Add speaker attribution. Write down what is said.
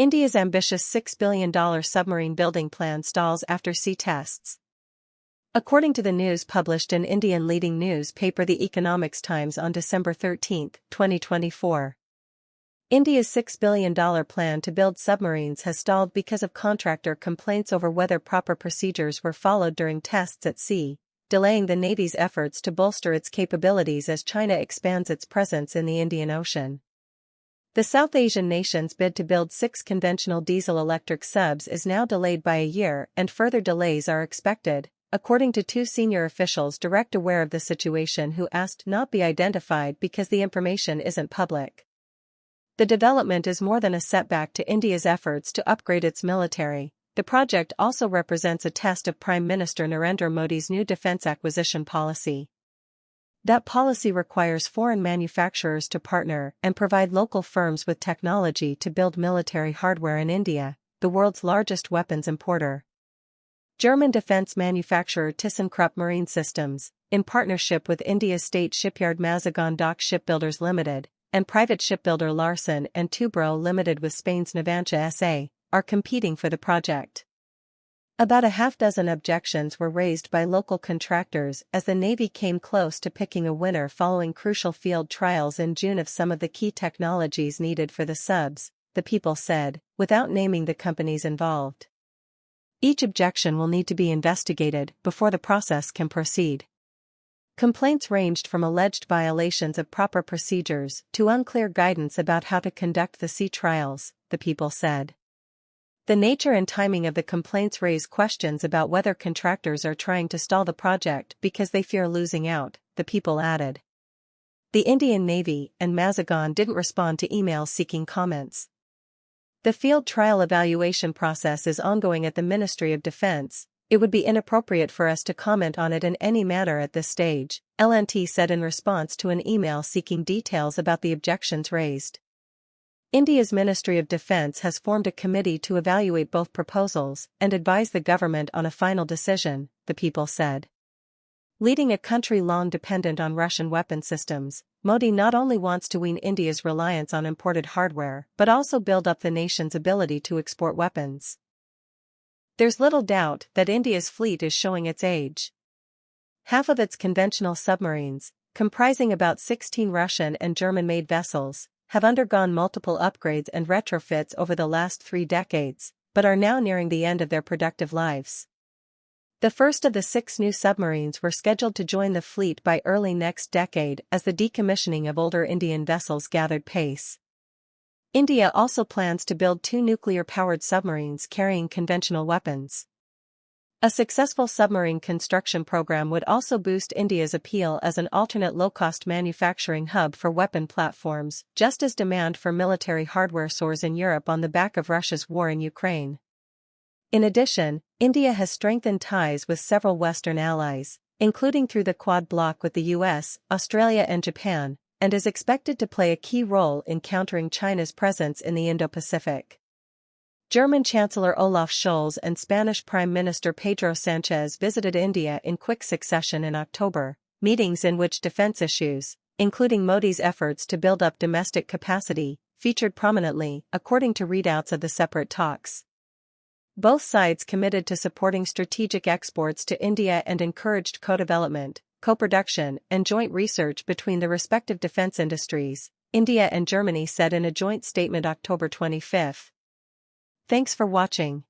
Speaker 1: India's ambitious $6 billion submarine building plan stalls after sea tests. According to the news published in Indian leading newspaper The Economics Times on December 13, 2024. India's $6 billion plan to build submarines has stalled because of contractor complaints over whether proper procedures were followed during tests at sea, delaying the Navy's efforts to bolster its capabilities as China expands its presence in the Indian Ocean. The South Asian nation's bid to build 6 conventional diesel-electric subs is now delayed by a year, and further delays are expected, according to 2 senior officials direct aware of the situation who asked not be identified because the information isn't public. The development is more than a setback to India's efforts to upgrade its military. The project also represents a test of Prime Minister Narendra Modi's new defense acquisition policy. That policy requires foreign manufacturers to partner and provide local firms with technology to build military hardware in India, the world's largest weapons importer. German defense manufacturer ThyssenKrupp Marine Systems, in partnership with India's state shipyard Mazagon Dock Shipbuilders Limited, and private shipbuilder Larsen & Toubro Limited with Spain's Navantia SA, are competing for the project. About a half-dozen objections were raised by local contractors as the Navy came close to picking a winner following crucial field trials in June of some of the key technologies needed for the subs, the People said, without naming the companies involved. Each objection will need to be investigated before the process can proceed. Complaints ranged from alleged violations of proper procedures to unclear guidance about how to conduct the sea trials, the People said. The nature and timing of the complaints raise questions about whether contractors are trying to stall the project because they fear losing out, the People added. The Indian Navy and Mazagon didn't respond to emails seeking comments. The field trial evaluation process is ongoing at the Ministry of Defense. It would be inappropriate for us to comment on it in any manner at this stage, LNT said in response to an email seeking details about the objections raised. India's Ministry of Defense has formed a committee to evaluate both proposals and advise the government on a final decision, the People said. Leading a country long dependent on Russian weapon systems, Modi not only wants to wean India's reliance on imported hardware but also build up the nation's ability to export weapons. There's little doubt that India's fleet is showing its age. Half of its conventional submarines, comprising about 16 Russian and German-made vessels, have undergone multiple upgrades and retrofits over the last 3 decades, but are now nearing the end of their productive lives. The first of the 6 new submarines were scheduled to join the fleet by early next decade as the decommissioning of older Indian vessels gathered pace. India also plans to build 2 nuclear-powered submarines carrying conventional weapons. A successful submarine construction program would also boost India's appeal as an alternate low-cost manufacturing hub for weapon platforms, just as demand for military hardware soars in Europe on the back of Russia's war in Ukraine. In addition, India has strengthened ties with several Western allies, including through the Quad bloc with the US, Australia and Japan, and is expected to play a key role in countering China's presence in the Indo-Pacific. German Chancellor Olaf Scholz and Spanish Prime Minister Pedro Sanchez visited India in quick succession in October, meetings in which defense issues, including Modi's efforts to build up domestic capacity, featured prominently, according to readouts of the separate talks. Both sides committed to supporting strategic exports to India and encouraged co-development, co-production, and joint research between the respective defense industries, India and Germany said in a joint statement October 25. Thanks for watching.